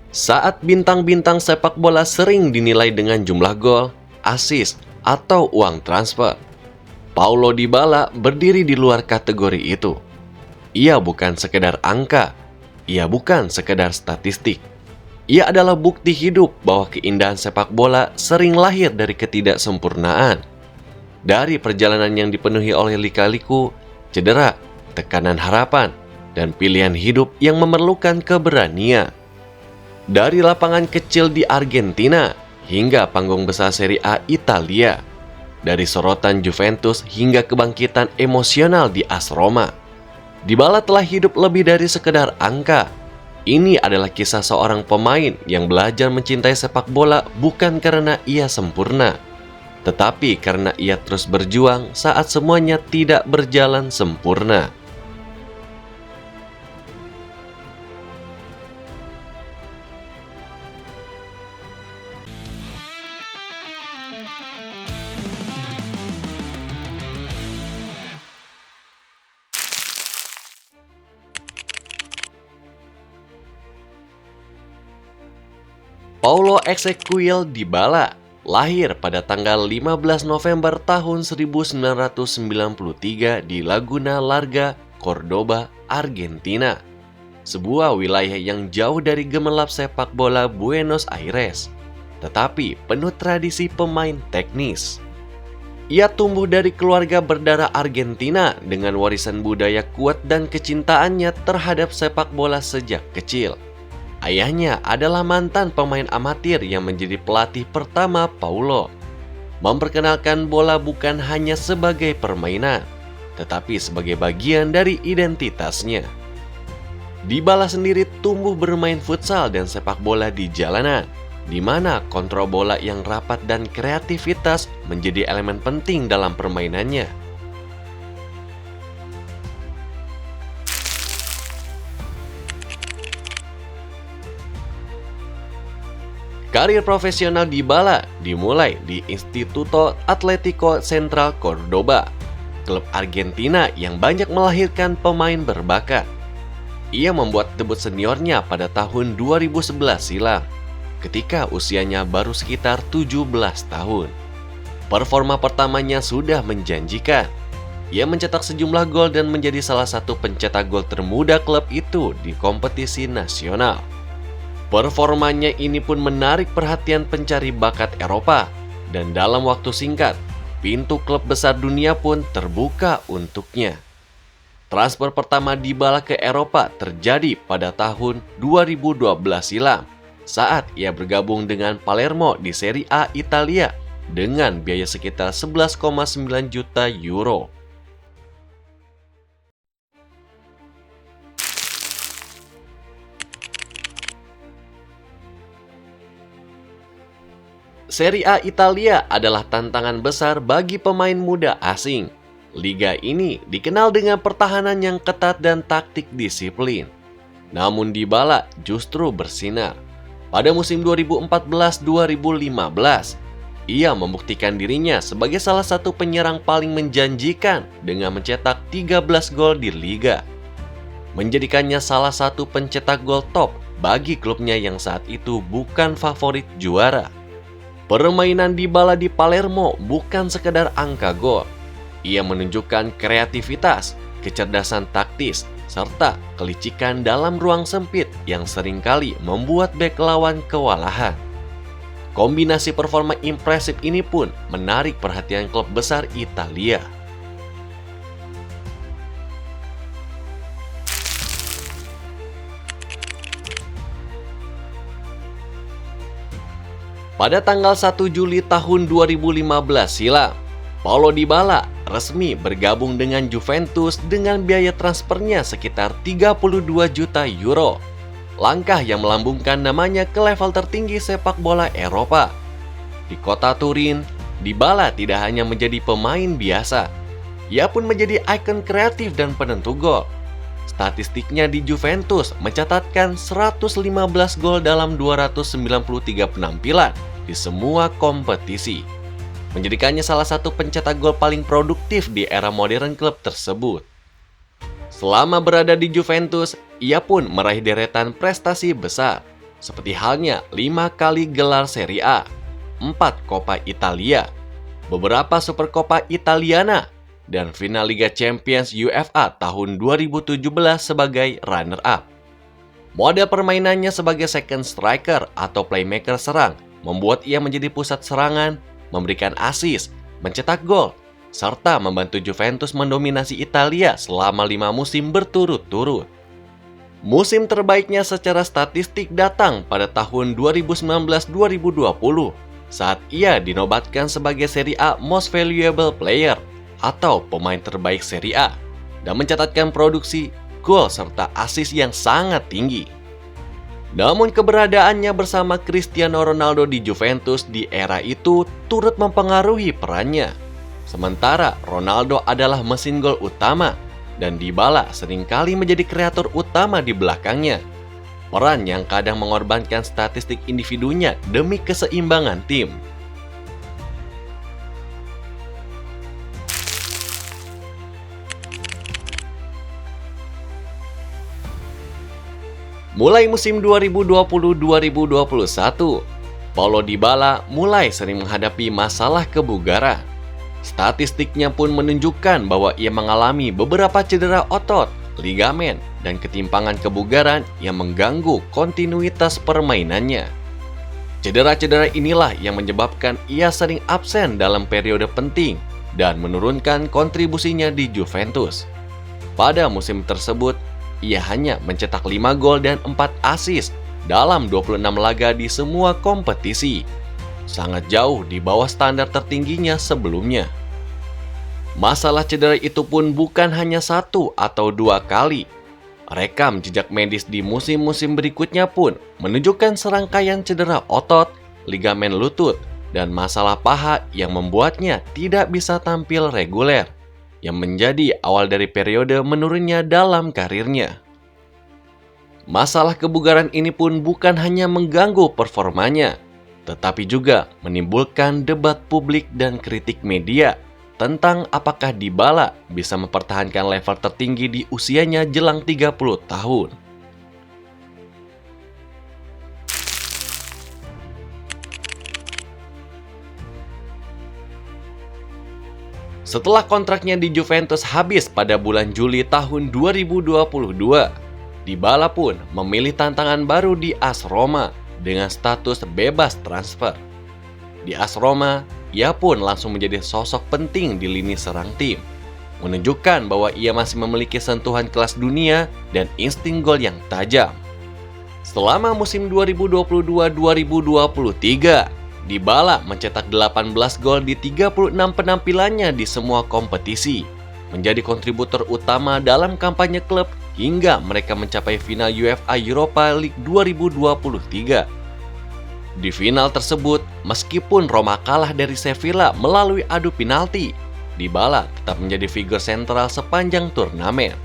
Saat bintang-bintang sepak bola sering dinilai dengan jumlah gol, assist, atau uang transfer, Paulo Dybala berdiri di luar kategori itu. Ia bukan sekedar angka, ia bukan sekedar statistik. Ia adalah bukti hidup bahwa keindahan sepak bola sering lahir dari ketidaksempurnaan. Dari perjalanan yang dipenuhi oleh lika-liku, cedera, tekanan harapan, dan pilihan hidup yang memerlukan keberanian. Dari lapangan kecil di Argentina hingga panggung besar Serie A Italia, dari sorotan Juventus hingga kebangkitan emosional di AS Roma, Dybala telah hidup lebih dari sekedar angka. Ini adalah kisah seorang pemain yang belajar mencintai sepak bola bukan karena ia sempurna, tetapi karena ia terus berjuang saat semuanya tidak berjalan sempurna. Paulo Ezequiel Dybala lahir pada tanggal 15 November tahun 1993 di Laguna Larga, Cordoba, Argentina. Sebuah wilayah yang jauh dari gemerlap sepak bola Buenos Aires, tetapi penuh tradisi pemain teknis. Ia tumbuh dari keluarga berdarah Argentina dengan warisan budaya kuat dan kecintaannya terhadap sepak bola sejak kecil. Ayahnya adalah mantan pemain amatir yang menjadi pelatih pertama Paulo. Memperkenalkan bola bukan hanya sebagai permainan, tetapi sebagai bagian dari identitasnya. Dybala sendiri tumbuh bermain futsal dan sepak bola di jalanan, di mana kontrol bola yang rapat dan kreativitas menjadi elemen penting dalam permainannya. Karir profesional Dybala dimulai di Instituto Atlético Central Córdoba, klub Argentina yang banyak melahirkan pemain berbakat. Ia membuat debut seniornya pada tahun 2011 silam, ketika usianya baru sekitar 17 tahun. Performa pertamanya sudah menjanjikan. Ia mencetak sejumlah gol dan menjadi salah satu pencetak gol termuda klub itu di kompetisi nasional. Performanya ini pun menarik perhatian pencari bakat Eropa, dan dalam waktu singkat, pintu klub besar dunia pun terbuka untuknya. Transfer pertama Dybala ke Eropa terjadi pada tahun 2012 silam, saat ia bergabung dengan Palermo di Serie A Italia dengan biaya sekitar 11,9 juta euro. Serie A Italia adalah tantangan besar bagi pemain muda asing. Liga ini dikenal dengan pertahanan yang ketat dan taktik disiplin. Namun Dybala justru bersinar. Pada musim 2014-2015, ia membuktikan dirinya sebagai salah satu penyerang paling menjanjikan dengan mencetak 13 gol di Liga. Menjadikannya salah satu pencetak gol top bagi klubnya yang saat itu bukan favorit juara. Permainan Dybala di Palermo bukan sekedar angka gol. Ia menunjukkan kreativitas, kecerdasan taktis, serta kelicikan dalam ruang sempit yang seringkali membuat bek lawan kewalahan. Kombinasi performa impresif ini pun menarik perhatian klub besar Italia. Pada tanggal 1 Juli tahun 2015 silam, Paulo Dybala resmi bergabung dengan Juventus dengan biaya transfernya sekitar 32 juta euro. Langkah yang melambungkan namanya ke level tertinggi sepak bola Eropa. Di kota Turin, Dybala tidak hanya menjadi pemain biasa, ia pun menjadi ikon kreatif dan penentu gol. Statistiknya di Juventus mencatatkan 115 gol dalam 293 penampilan di semua kompetisi, menjadikannya salah satu pencetak gol paling produktif di era modern klub tersebut. Selama berada di Juventus, ia pun meraih deretan prestasi besar. seperti halnya 5 kali gelar Serie A, 4 Coppa Italia, beberapa Supercoppa Italiana, dan final Liga Champions UEFA tahun 2017 sebagai runner-up. Model permainannya sebagai second striker atau playmaker serang membuat ia menjadi pusat serangan, memberikan assist, mencetak gol, serta membantu Juventus mendominasi Italia selama 5 musim berturut-turut. Musim terbaiknya secara statistik datang pada tahun 2019-2020 saat ia dinobatkan sebagai Serie A Most Valuable Player atau pemain terbaik Serie A dan mencatatkan produksi gol serta assist yang sangat tinggi. Namun keberadaannya bersama Cristiano Ronaldo di Juventus di era itu turut mempengaruhi perannya. Sementara Ronaldo adalah mesin gol utama dan Dybala seringkali menjadi kreator utama di belakangnya. Peran yang kadang mengorbankan statistik individunya demi keseimbangan tim. Mulai musim 2020-2021, Paulo Dybala mulai sering menghadapi masalah kebugaran. Statistiknya pun menunjukkan bahwa ia mengalami beberapa cedera otot, ligamen, dan ketimpangan kebugaran yang mengganggu kontinuitas permainannya. Cedera-cedera inilah yang menyebabkan ia sering absen dalam periode penting dan menurunkan kontribusinya di Juventus. Pada musim tersebut, ia hanya mencetak 5 gol dan 4 assist dalam 26 laga di semua kompetisi. Sangat jauh di bawah standar tertingginya sebelumnya. Masalah cedera itu pun bukan hanya 1 atau 2 kali. Rekam jejak medis di musim-musim berikutnya pun menunjukkan serangkaian cedera otot, ligamen lutut, dan masalah paha yang membuatnya tidak bisa tampil reguler, yang menjadi awal dari periode menurunnya dalam karirnya. Masalah kebugaran ini pun bukan hanya mengganggu performanya, tetapi juga menimbulkan debat publik dan kritik media tentang apakah Dybala bisa mempertahankan level tertinggi di usianya jelang 30 tahun. Setelah kontraknya di Juventus habis pada bulan Juli tahun 2022, Dybala pun memilih tantangan baru di AS Roma dengan status bebas transfer. Di AS Roma, ia pun langsung menjadi sosok penting di lini serang tim, menunjukkan bahwa ia masih memiliki sentuhan kelas dunia dan insting gol yang tajam. Selama musim 2022-2023, Dybala mencetak 18 gol di 36 penampilannya di semua kompetisi, menjadi kontributor utama dalam kampanye klub hingga mereka mencapai final UEFA Europa League 2023. Di final tersebut, meskipun Roma kalah dari Sevilla melalui adu penalti, Dybala tetap menjadi figur sentral sepanjang turnamen,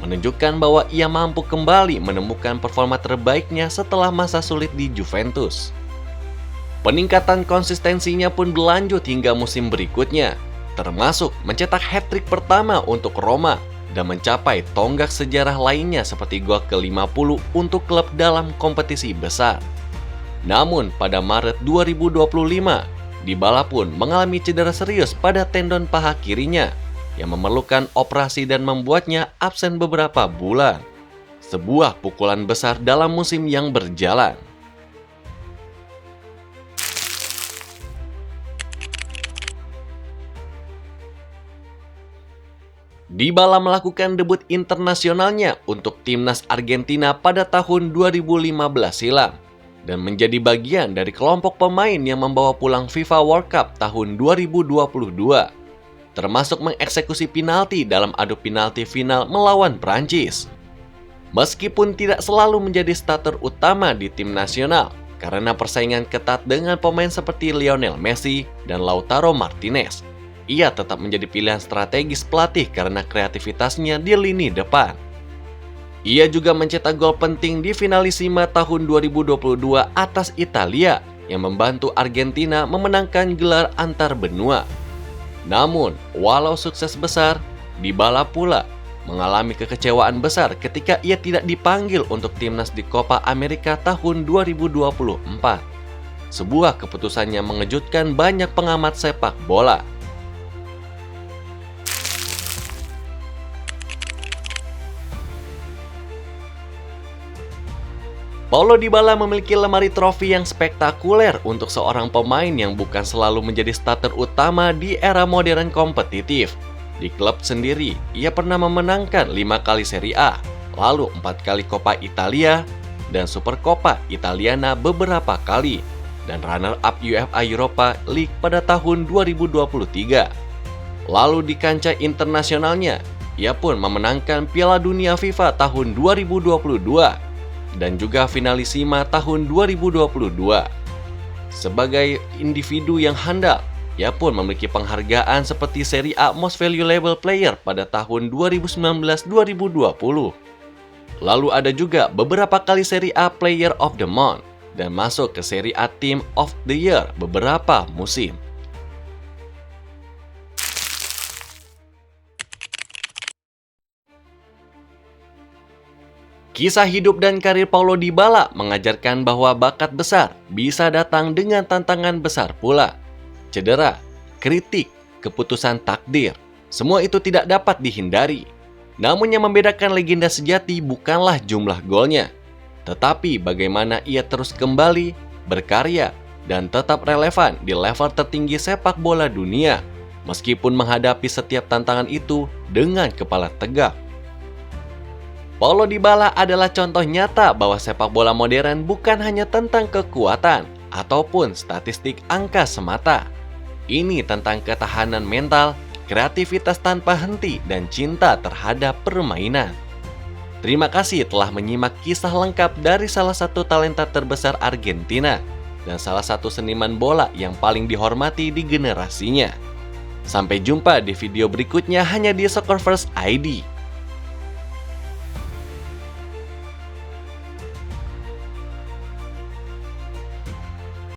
menunjukkan bahwa ia mampu kembali menemukan performa terbaiknya setelah masa sulit di Juventus. Peningkatan konsistensinya pun berlanjut hingga musim berikutnya, termasuk mencetak hat-trick pertama untuk Roma dan mencapai tonggak sejarah lainnya seperti gol ke-50 untuk klub dalam kompetisi besar. Namun pada Maret 2025, Dybala pun mengalami cedera serius pada tendon paha kirinya yang memerlukan operasi dan membuatnya absen beberapa bulan. Sebuah pukulan besar dalam musim yang berjalan. Dybala melakukan debut internasionalnya untuk timnas Argentina pada tahun 2015 silam dan menjadi bagian dari kelompok pemain yang membawa pulang FIFA World Cup tahun 2022, termasuk mengeksekusi penalti dalam adu penalti final melawan Prancis. Meskipun tidak selalu menjadi starter utama di tim nasional karena persaingan ketat dengan pemain seperti Lionel Messi dan Lautaro Martinez, ia tetap menjadi pilihan strategis pelatih karena kreativitasnya di lini depan. Ia juga mencetak gol penting di finalisima tahun 2022 atas Italia yang membantu Argentina memenangkan gelar antar benua. Namun, walau sukses besar, Dybala pula mengalami kekecewaan besar ketika ia tidak dipanggil untuk timnas di Copa America tahun 2024. Sebuah keputusan yang mengejutkan banyak pengamat sepak bola. Paulo Dybala memiliki lemari trofi yang spektakuler untuk seorang pemain yang bukan selalu menjadi starter utama di era modern kompetitif. Di klub sendiri, ia pernah memenangkan 5 kali Serie A, lalu 4 kali Coppa Italia, dan Supercoppa Italiana beberapa kali, dan runner-up UEFA Europa League pada tahun 2023. Lalu di kancah internasionalnya, ia pun memenangkan Piala Dunia FIFA tahun 2022, dan juga Finalissima tahun 2022. Sebagai individu yang handal, ia pun memiliki penghargaan seperti Serie A Most Valuable Player pada tahun 2019-2020. Lalu ada juga beberapa kali Serie A Player of the Month dan masuk ke Serie A Team of the Year beberapa musim. Kisah hidup dan karir Paulo Dybala mengajarkan bahwa bakat besar bisa datang dengan tantangan besar pula. Cedera, kritik, keputusan takdir, semua itu tidak dapat dihindari. Namun yang membedakan legenda sejati bukanlah jumlah golnya, tetapi bagaimana ia terus kembali, berkarya, dan tetap relevan di level tertinggi sepak bola dunia, meskipun menghadapi setiap tantangan itu dengan kepala tegak. Paulo Dybala adalah contoh nyata bahwa sepak bola modern bukan hanya tentang kekuatan ataupun statistik angka semata. Ini tentang ketahanan mental, kreativitas tanpa henti, dan cinta terhadap permainan. Terima kasih telah menyimak kisah lengkap dari salah satu talenta terbesar Argentina dan salah satu seniman bola yang paling dihormati di generasinya. Sampai jumpa di video berikutnya hanya di Soccerverse ID.